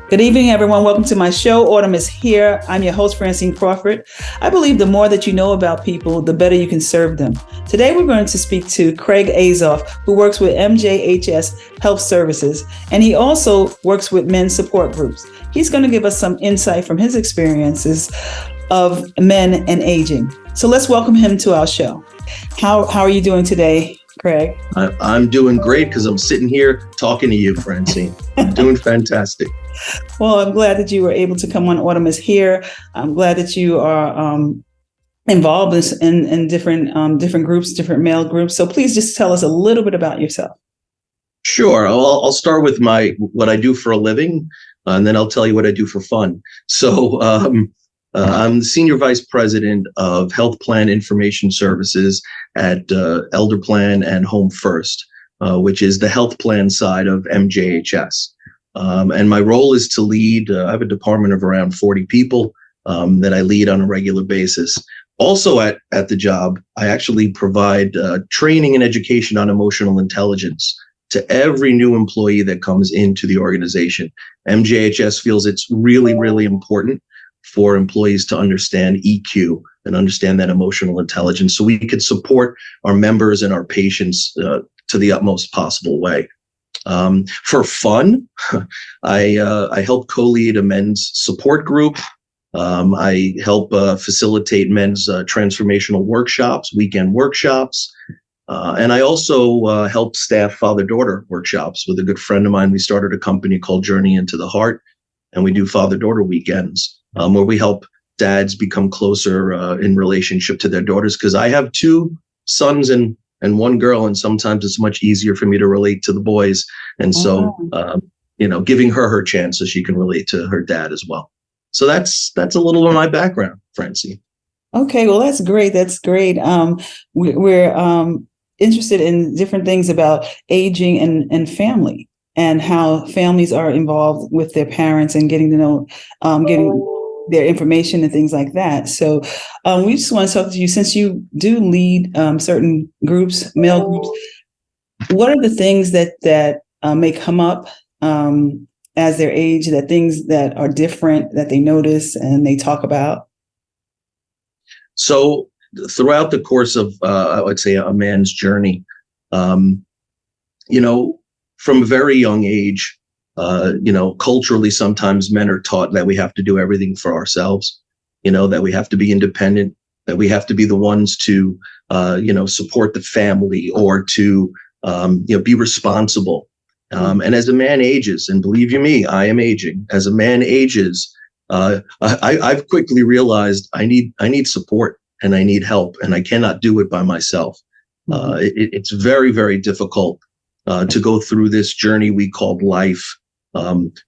Good evening, everyone. Welcome to my show. Autumn is here. I'm your host, Francine Crawford. I believe the more that you know about people, the better you can serve them. Today, we're going to speak to Craig Azoff, who works with MJHS Health Services, and he also works with men's support groups. He's going to give us some insight from his experiences of men and aging. So let's welcome him to our show. How are you doing today, Craig? I'm doing great because I'm sitting here talking to you, Francine. I'm doing fantastic. Well, I'm glad that you were able to come on. Autumn is here. I'm glad that you are involved in different groups, different male groups. So please just tell us a little bit about yourself. Sure. I'll start with what I do for a living, and then I'll tell you what I do for fun. So I'm the Senior Vice President of Health Plan Information Services at Elder Plan and Home First, which is the health plan side of MJHS. And my role is to lead. I have a department of around 40 people that I lead on a regular basis. Also at the job, I actually provide training and education on emotional intelligence to every new employee that comes into the organization. MJHS feels it's really, really important for employees to understand EQ and understand that emotional intelligence so we could support our members and our patients to the utmost possible way. For fun, I help co-lead a men's support group. I help facilitate men's transformational workshops, weekend workshops. And I also help staff father-daughter workshops with a good friend of mine. We started a company called Journey into the Heart, and we do father-daughter weekends where we help dads become closer in relationship to their daughters. Because I have two sons and one girl, and sometimes it's much easier for me to relate to the boys. And so, giving her chance so she can relate to her dad as well. So that's a little of my background, Francine. Okay, well, that's great. That's great. We're interested in different things about aging and family and how families are involved with their parents and getting to know, getting their information and things like that. So we just want to talk to you, since you do lead certain groups, male groups. What are the things that may come up as their age, that things that are different that they notice and they talk about? So throughout the course of, I would say, a man's journey, from a very young age, culturally, sometimes men are taught that we have to do everything for ourselves, that we have to be independent, that we have to be the ones to, support the family or to, be responsible. And as a man ages, and believe you me, I am aging. As a man ages, I've quickly realized I need support and I need help, and I cannot do it by myself. It's very, very difficult to go through this journey we called life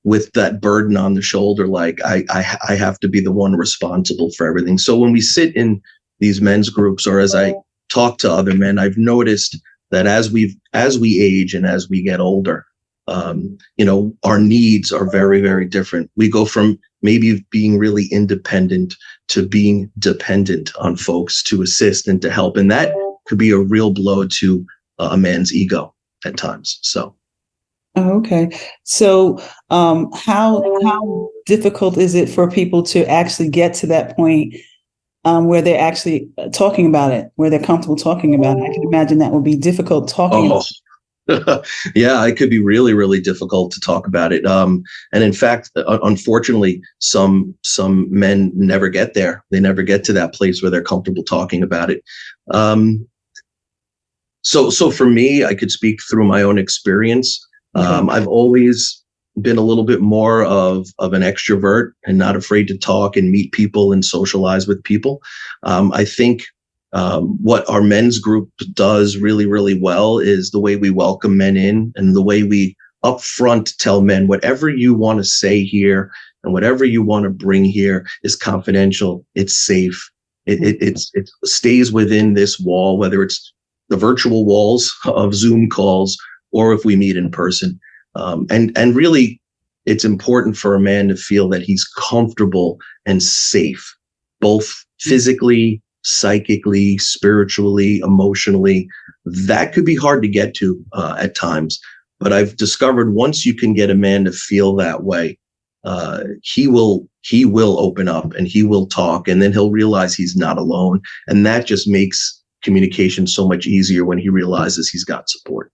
with that burden on the shoulder. Like I have to be the one responsible for everything. So when we sit in these men's groups, or as I talk to other men, I've noticed that as we age and as we get older, our needs are very, very different. We go from maybe being really independent to being dependent on folks to assist and to help. And that could be a real blow to a man's ego at times. So. Okay. So how difficult is it for people to actually get to that point where they're actually talking about it, where they're comfortable talking about it? I can imagine that would be difficult talking about it. Yeah, it could be really, really difficult to talk about it. And in fact, unfortunately, some men never get there. They never get to that place where they're comfortable talking about it. So for me, I could speak through my own experience. I've always been a little bit more of an extrovert and not afraid to talk and meet people and socialize with people. I think what our men's group does really, really well is the way we welcome men in and the way we upfront tell men whatever you want to say here and whatever you want to bring here is confidential. It's safe. It stays within this wall, whether it's the virtual walls of Zoom calls or if we meet in person. And really, it's important for a man to feel that he's comfortable and safe, both physically, psychically, spiritually, emotionally. That could be hard to get to at times. But I've discovered once you can get a man to feel that way, he will open up and he will talk, and then he'll realize he's not alone. And that just makes communication so much easier when he realizes he's got support.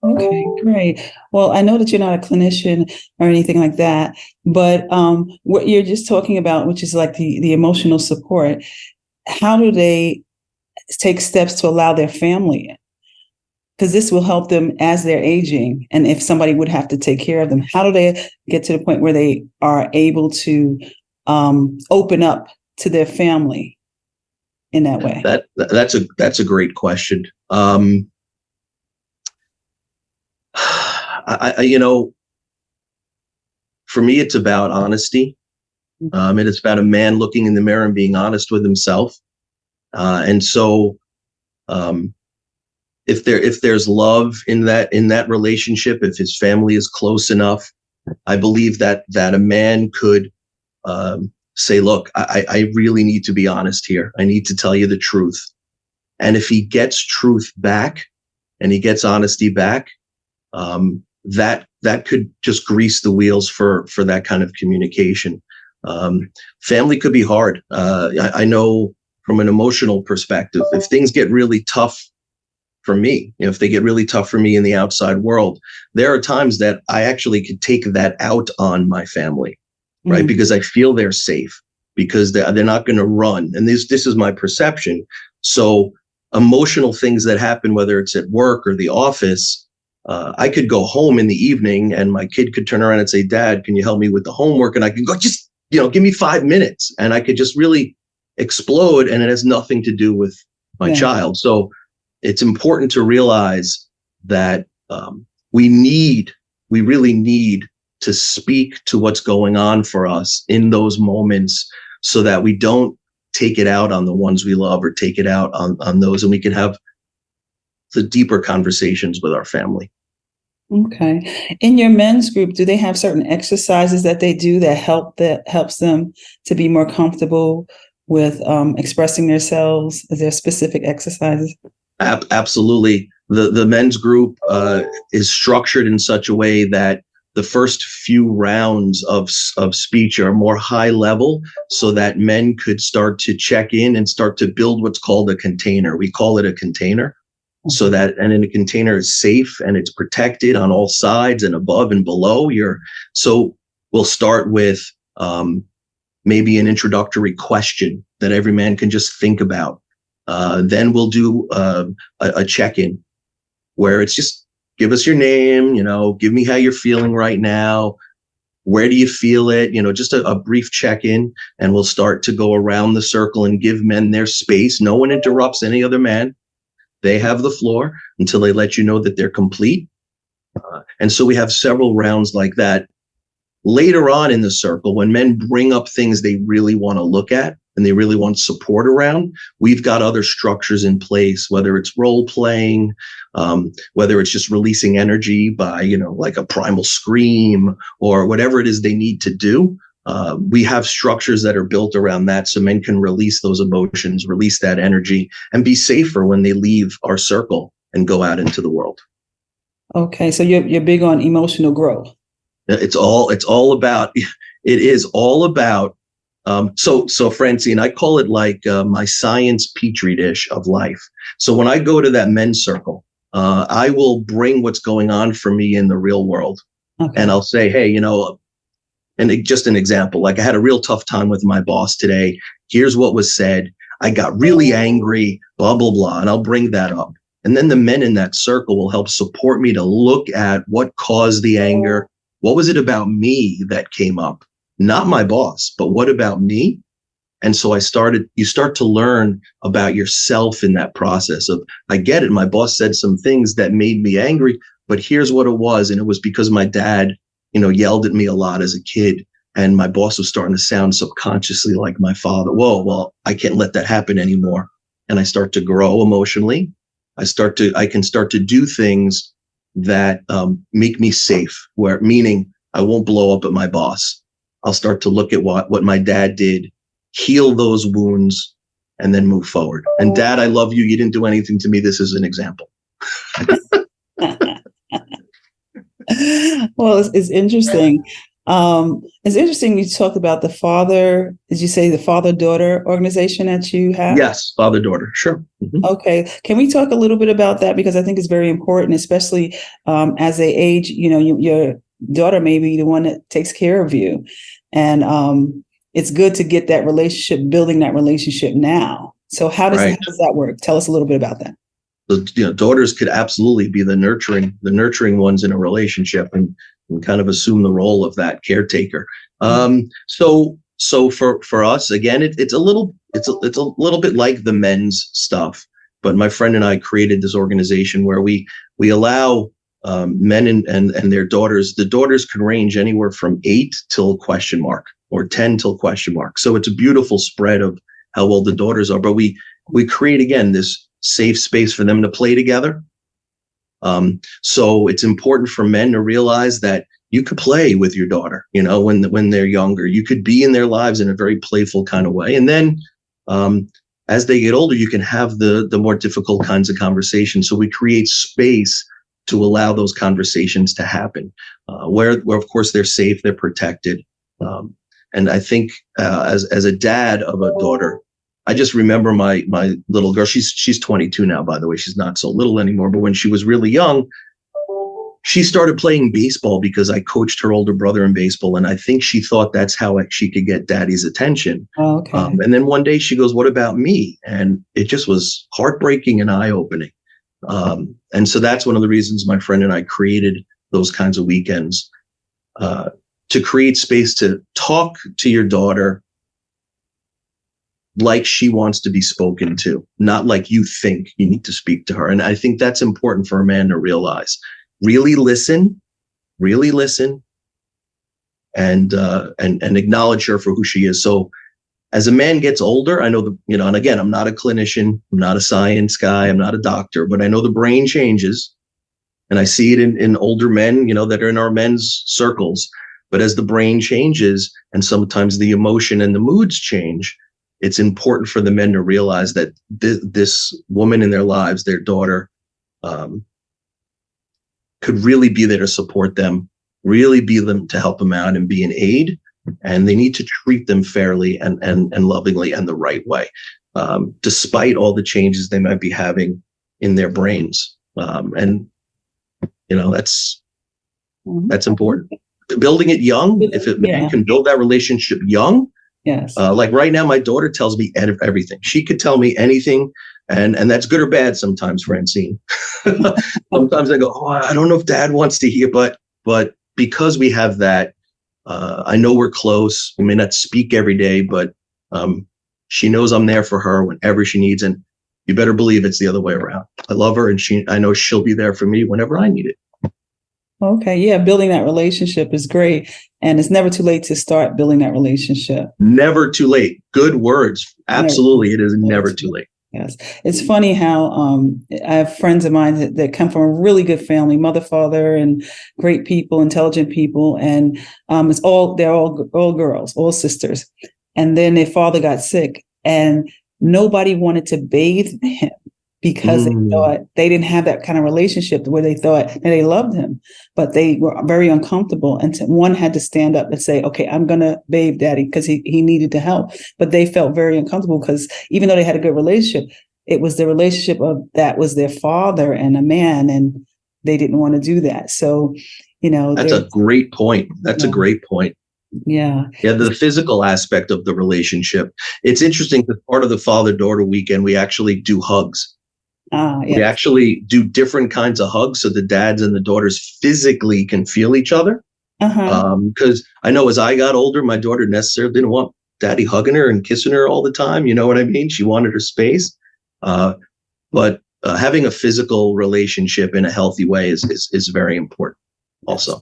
Okay, great. Well, I know that you're not a clinician or anything like that, but what you're just talking about, which is like the emotional support, how do they take steps to allow their family in? Because this will help them as they're aging. And if somebody would have to take care of them, how do they get to the point where they are able to open up to their family in that way? That's a great question. For me, it's about honesty. And it's about a man looking in the mirror and being honest with himself. And so, if there's love in that relationship, if his family is close enough, I believe that a man could say, look, I really need to be honest here. I need to tell you the truth. And if he gets truth back and he gets honesty back, that could just grease the wheels for that kind of communication. Family could be hard. I know from an emotional perspective, if things get really tough for me, if they get really tough for me in the outside world, there are times that I actually could take that out on my family, right? Because I feel they're safe, because they're not going to run. And this is my perception. So emotional things that happen, whether it's at work or the office, I could go home in the evening and my kid could turn around and say, Dad, can you help me with the homework? And I can go, just, give me 5 minutes. And I could just really explode, and it has nothing to do with my child. So it's important to realize that we really need to speak to what's going on for us in those moments, so that we don't take it out on the ones we love or take it out on those, and we can have the deeper conversations with our family. Okay. In your men's group, do they have certain exercises that they do that helps them to be more comfortable with expressing themselves? Is there specific exercises? Absolutely. The men's group is structured in such a way that the first few rounds of speech are more high level, so that men could start to check in and start to build what's called a container. We call it a container. So that, and in a container is safe and it's protected on all sides and above and below. So we'll start with maybe an introductory question that every man can just think about. Then we'll do a check-in where it's just, give us your name, give me how you're feeling right now. Where do you feel it? Just a brief check-in, and we'll start to go around the circle and give men their space. No one interrupts any other man. They have the floor until they let you know that they're complete. And so we have several rounds like that. Later on in the circle, when men bring up things they really want to look at and they really want support around, we've got other structures in place, whether it's role playing, whether it's just releasing energy by, like a primal scream or whatever it is they need to do. We have structures that are built around that, so men can release those emotions, release that energy, and be safer when they leave our circle and go out into the world. Okay, so you're big on emotional growth. It is all about. So Francine, I call it like my science petri dish of life. So when I go to that men's circle, I will bring what's going on for me in the real world, and I'll say, hey, and just an example, like I had a real tough time with my boss today. Here's what was said. I got really angry, blah, blah, blah. And I'll bring that up. And then the men in that circle will help support me to look at what caused the anger. What was it about me that came up? Not my boss, but what about me? And so you start to learn about yourself in that process of, I get it. My boss said some things that made me angry, but here's what it was. And it was because my dad yelled at me a lot as a kid, and my boss was starting to sound subconsciously like my father. Whoa, well, I can't let that happen anymore. And I start to grow emotionally. I can start to do things that make me safe, meaning I won't blow up at my boss. I'll start to look at what my dad did, heal those wounds, and then move forward. And Dad, I love you. You didn't do anything to me. This is an example. Well, it's interesting. It's interesting you talked about the father, did you say the father-daughter organization that you have? Yes, father daughter, sure. Mhm. Okay. Can we talk a little bit about that? Because I think it's very important, especially as they age, your daughter may be the one that takes care of you. And it's good to get that relationship, building that relationship now. So how does Right. that work? Tell us a little bit about that. The daughters could absolutely be the nurturing ones in a relationship, and kind of assume the role of that caretaker. So for us, again, it's a little bit like the men's stuff. But my friend and I created this organization where we allow men and their daughters. The daughters can range anywhere from 8 till question mark, or 10 till question mark. So it's a beautiful spread of how old the daughters are. But we create, again, this safe space for them to play together. So it's important for men to realize that you could play with your daughter, when they're younger. You could be in their lives in a very playful kind of way. And then as they get older, you can have the more difficult kinds of conversations. So we create space to allow those conversations to happen, where of course they're safe, they're protected. And I think as a dad of a daughter, I just remember my little girl. She's 22 now, by the way. She's not so little anymore. But when she was really young, she started playing baseball because I coached her older brother in baseball, and I think she thought that's how she could get daddy's attention. Oh, okay. And then one day she goes, "What about me?" And it just was heartbreaking and eye-opening. And so that's one of the reasons my friend and I created those kinds of weekends, to create space to talk to your daughter like she wants to be spoken to, not like you think you need to speak to her. And I think that's important for a man to realize. Really listen, and acknowledge her for who she is. So as a man gets older, I know and again, I'm not a clinician, I'm not a science guy, I'm not a doctor, but I know the brain changes, and I see it in older men, that are in our men's circles. But as the brain changes, and sometimes the emotion and the moods change, it's important for the men to realize that this woman in their lives, their daughter, could really be there to support them, really be them to help them out and be an aid. And they need to treat them fairly and lovingly and the right way, despite all the changes they might be having in their brains. And that's important. Building it young, if a man can build that relationship young. Yes. Like right now, my daughter tells me everything. She could tell me anything, and that's good or bad sometimes, Francine. Sometimes I go, "Oh, I don't know if Dad wants to hear," but because we have that, I know we're close. We may not speak every day, but she knows I'm there for her whenever she needs, and you better believe it's the other way around. I love her, and I know she'll be there for me whenever I need it. Okay. Yeah. Building that relationship is great. And it's never too late to start building that relationship. Never too late. Good words. Absolutely. It is never too late. Yes. It's funny how I have friends of mine that come from a really good family, mother, father, and great people, intelligent people. And they're all girls, all sisters. And then their father got sick, and nobody wanted to bathe him, because they thought they didn't have that kind of relationship where they thought that they loved him, but they were very uncomfortable. And one had to stand up and say, "Okay, I'm going to bathe Daddy," because he needed to help. But they felt very uncomfortable because even though they had a good relationship, it was the relationship of that was their father and a man, and they didn't want to do that. So, that's a great point. That's a great point. Yeah. Yeah, the physical aspect of the relationship. It's interesting that part of the father-daughter weekend, we actually do hugs. We actually do different kinds of hugs so the dads and the daughters physically can feel each other. Because I know as I got older, my daughter necessarily didn't want Daddy hugging her and kissing her all the time. You know what I mean? She wanted her space. But having a physical relationship in a healthy way is very important also.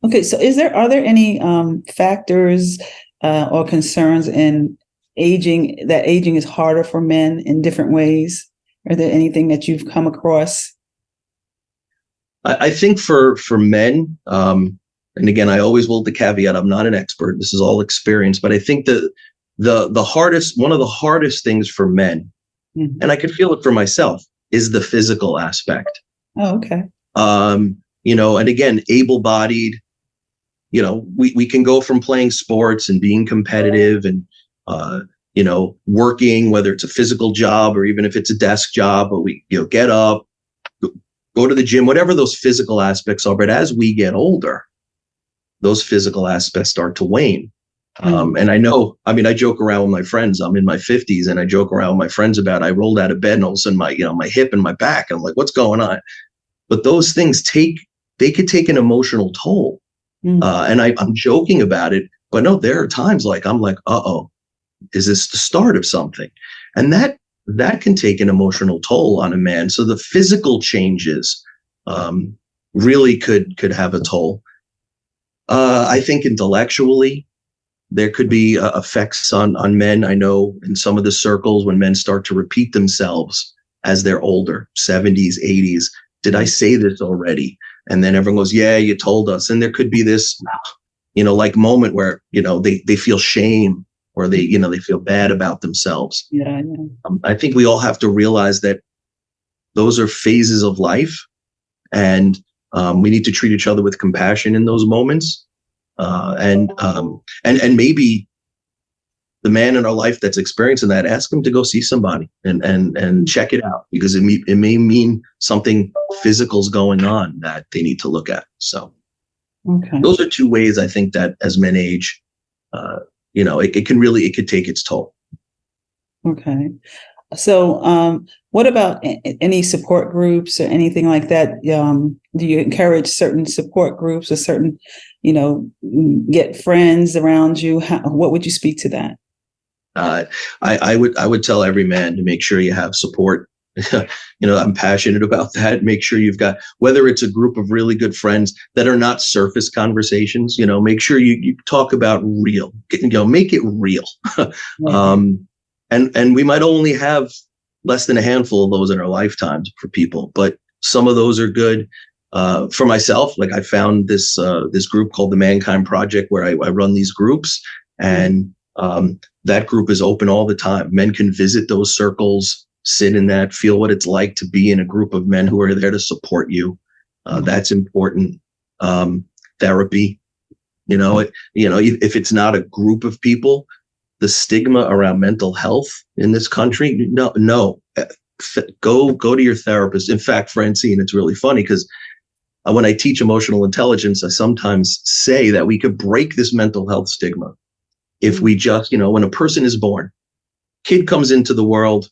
Okay, so are there any factors or concerns in aging, that aging is harder for men in different ways? Are there anything that you've come across? I think for men, and again, I always will the caveat, I'm not an expert. This is all experience, but I think that one of the hardest things for men, and I could feel it for myself, is the physical aspect. Oh, okay. And again, able-bodied, we can go from playing sports and being competitive and, working, whether it's a physical job or even if it's a desk job, but we, get up, go to the gym, whatever those physical aspects are. But as we get older, those physical aspects start to wane. And I joke around with my friends. I'm in my 50s and I joke around with my friends about I rolled out of bed and all of a sudden my hip and my back. I'm like, what's going on? But those things they could take an emotional toll. And I'm joking about it, but no, there are times like I'm like, is this the start of something? And that can take an emotional toll on a man. So the physical changes really could have a toll. I think intellectually, there could be effects on men. I know in some of the circles when men start to repeat themselves as they're older, 70s, 80s, did I say this already? And then everyone goes, yeah, you told us. And there could be this, like moment where, they feel shame or they feel bad about themselves. Yeah. I think we all have to realize that those are phases of life and we need to treat each other with compassion in those moments. And maybe the man in our life that's experiencing that, ask him to go see somebody and check it out because it may mean something physical is going on that they need to look at. So those are two ways I think that as men age, it could take its toll. Okay. So, what about any support groups or anything like that? Do you encourage certain support groups or certain, get friends around you? What would you speak to that? I would tell every man to make sure you have support. I'm passionate about that. Make sure you've got, whether it's a group of really good friends that are not surface conversations, make sure you talk about real, make it real. And we might only have less than a handful of those in our lifetimes for people, but some of those are good. For myself, like I found this group called the Mankind Project where I run these groups, and that group is open all the time. Men can visit those circles, sit in that, feel what it's like to be in a group of men who are there to support you. That's important. Therapy, if it's not a group of people, the stigma around mental health in this country, no, go to your therapist. In fact, Francine, it's really funny because when I teach emotional intelligence, I sometimes say that we could break this mental health stigma if we just, when a person is born, kid comes into the world,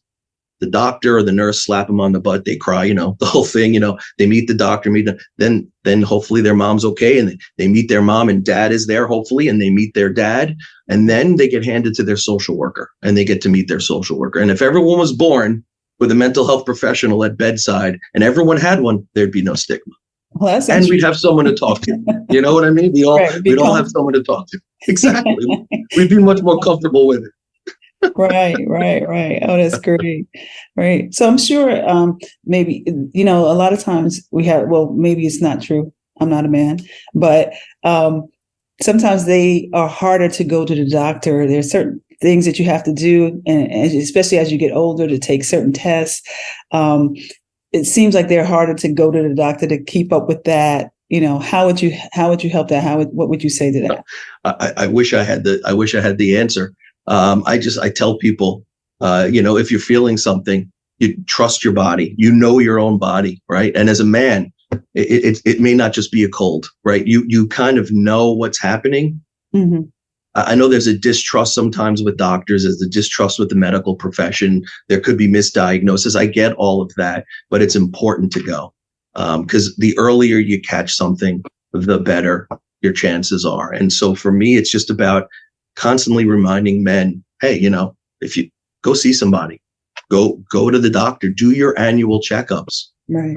the doctor or the nurse slap them on the butt, they cry, the whole thing, they meet the doctor, then hopefully their mom's okay. And they meet their mom and dad is there, hopefully, and they meet their dad. And then they get handed to their social worker and they get to meet their social worker. And if everyone was born with a mental health professional at bedside and everyone had one, there'd be no stigma. Well, and we'd have someone to talk to. You know what I mean? We'd all have someone to talk to. Exactly. We'd be much more comfortable with it. Right. Oh, that's great. Right. So I'm sure maybe, a lot of times maybe it's not true. I'm not a man, but sometimes they are harder to go to the doctor. There's certain things that you have to do, and especially as you get older, to take certain tests. It seems like they're harder to go to the doctor to keep up with that. How would you help that? What would you say to that? I wish I had the answer. I tell people, if you're feeling something, you trust your body, your own body, right? And as a man, it may not just be a cold, right? You kind of know what's happening. Mm-hmm. I know there's a distrust sometimes with doctors, there's a distrust with the medical profession. There could be misdiagnosis. I get all of that, but it's important to go because the earlier you catch something, the better your chances are. And so for me, it's just about constantly reminding men, hey, if you go see somebody, go to the doctor, do your annual checkups. Right.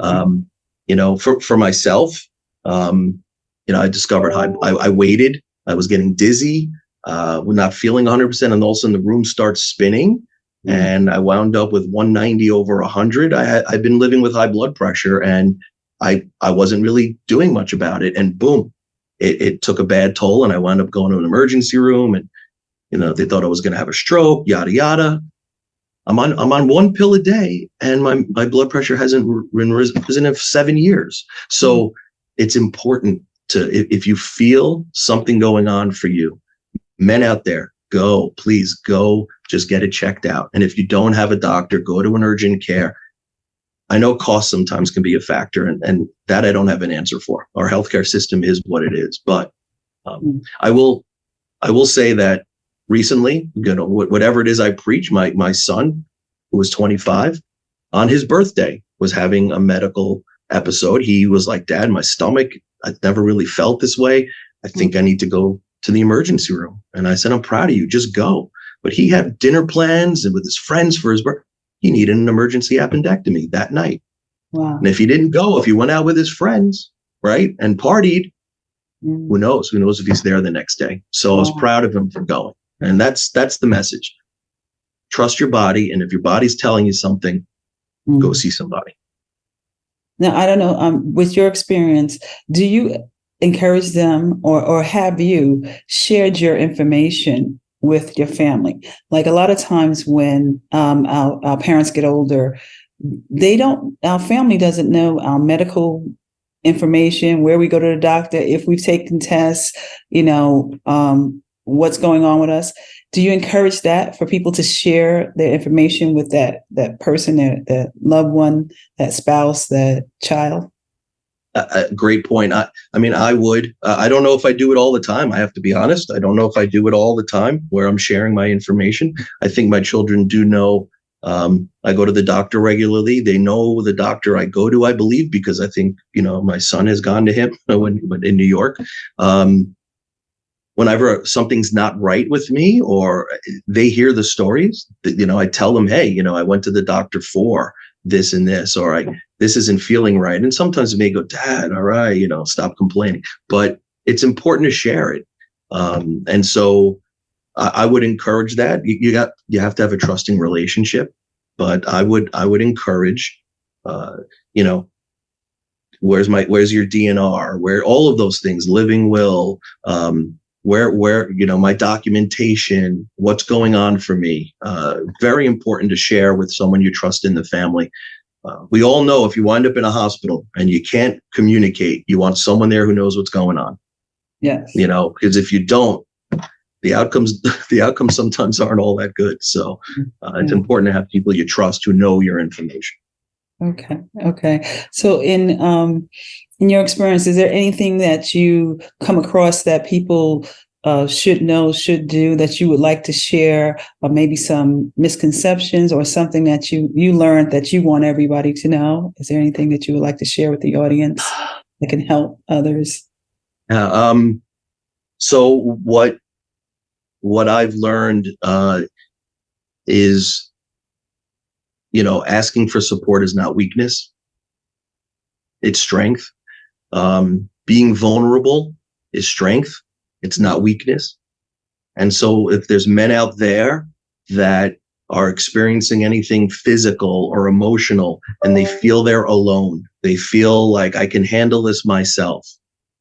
For myself, I discovered I waited. I was getting dizzy, not feeling 100%, and all of a sudden the room starts spinning, and I wound up with 190 over 100. I've been living with high blood pressure, and I wasn't really doing much about it, and boom, it took a bad toll, and I wound up going to an emergency room, and they thought I was going to have a stroke, yada yada. I'm on one pill a day, and my blood pressure hasn't risen in 7 years. So it's important if you feel something going on for you, men out there, please go, just get it checked out. And if you don't have a doctor, go to an urgent care. I know cost sometimes can be a factor, and that I don't have an answer for. Our healthcare system is what it is. But I will say that recently, whatever it is I preach, my son, who was 25, on his birthday, was having a medical episode. He was like, "Dad, my stomach, I've never really felt this way. I think I need to go to the emergency room." And I said, "I'm proud of you, just go." But he had dinner plans and with his friends for his birthday. He needed an emergency appendectomy that night. Wow. And if he didn't go, if he went out with his friends, right, and partied, who knows? Who knows if he's there the next day? So I was proud of him for going. And that's the message. Trust your body. And if your body's telling you something, go see somebody. Now, I don't know, with your experience, do you encourage them or have you shared your information with your family? Like a lot of times when our parents get older, our family doesn't know our medical information, where we go to the doctor, if we've taken tests, what's going on with us. Do you encourage that for people to share their information with that person, that loved one, that spouse, that child? Great point. I mean, I would. I don't know if I do it all the time. I have to be honest. I don't know if I do it all the time where I'm sharing my information. I think my children do know. I go to the doctor regularly. They know the doctor I go to, I believe, because I think, my son has gone to him when in New York. Whenever something's not right with me or they hear the stories, I tell them, hey, I went to the doctor for this and this, or this isn't feeling right. And sometimes they may go, Dad, all right, stop complaining. But it's important to share it. And so I would encourage that. You have to have a trusting relationship, but I would encourage, where's your DNR, where all of those things, living will, where my documentation, what's going on for me. Very important to share with someone you trust in the family. We all know if you wind up in a hospital and you can't communicate, you want someone there who knows what's going on. Yes. Because if you don't, the outcomes sometimes aren't all that good. So it's important to have people you trust who know your information. Okay. So in your experience, is there anything that you come across that people should know, should do, that you would like to share, or maybe some misconceptions or something that you learned that you want everybody to know? Is there anything that you would like to share with the audience that can help others? So what I've learned is, asking for support is not weakness. It's strength. Being vulnerable is strength. It's not weakness. And so if there's men out there that are experiencing anything physical or emotional and they feel they're alone, they feel like I can handle this myself,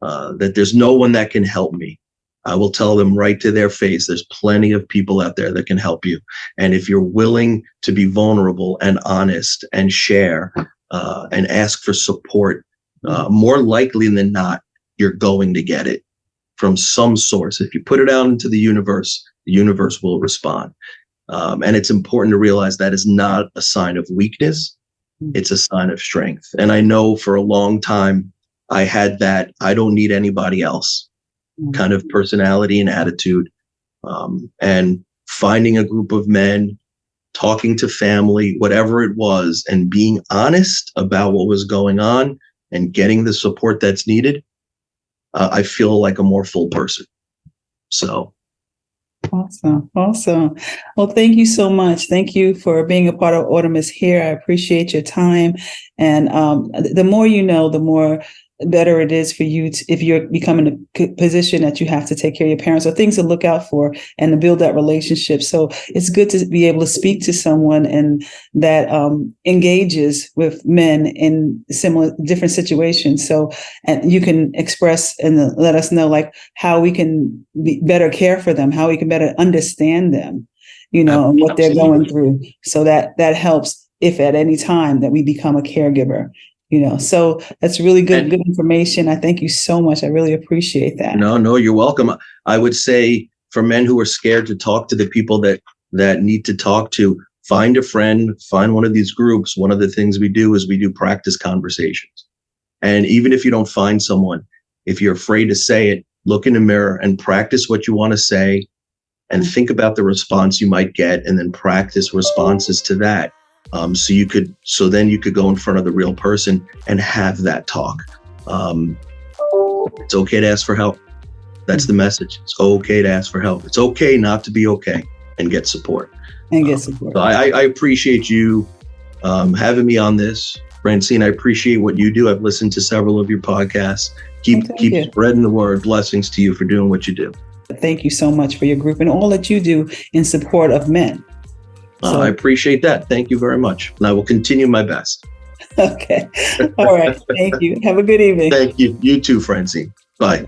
that there's no one that can help me, I will tell them right to their face, there's plenty of people out there that can help you. And if you're willing to be vulnerable and honest and share and ask for support, more likely than not, you're going to get it from some source. If you put it out into the universe will respond. And it's important to realize that is not a sign of weakness. It's a sign of strength. And I know for a long time, I had that I don't need anybody else kind of personality and attitude. And finding a group of men, talking to family, whatever it was, and being honest about what was going on and getting the support that's needed, I feel like a more full person. So. Awesome. Well, thank you so much. Thank you for being a part of Autumn Here. I appreciate your time. And the more you know, the more better it is for you if you're becoming a position that you have to take care of your parents, or things to look out for and to build that relationship. So it's good to be able to speak to someone and that engages with men in different situations. So, and you can express and let us know like how we can better care for them, how we can better understand them, and what they're going through. So that helps if at any time that we become a caregiver. So that's really good, And- good information. I thank you so much. I really appreciate that. No, you're welcome. I would say for men who are scared to talk to the people that need to talk to, find a friend, find one of these groups. One of the things we do is we do practice conversations. And even if you don't find someone, if you're afraid to say it, look in the mirror and practice what you want to say and think about the response you might get, and then practice responses to that. So then you could go in front of the real person and have that talk. It's okay to ask for help. That's the message. It's okay to ask for help. It's okay not to be okay, and get support. So I appreciate you having me on this. Francine, I appreciate what you do. I've listened to several of your podcasts. Keep spreading the word. Blessings to you for doing what you do. Thank you so much for your group and all that you do in support of men. I appreciate that. Thank you very much. And I will continue my best. Okay. All right. Thank you. Have a good evening. Thank you. You too, Francine. Bye.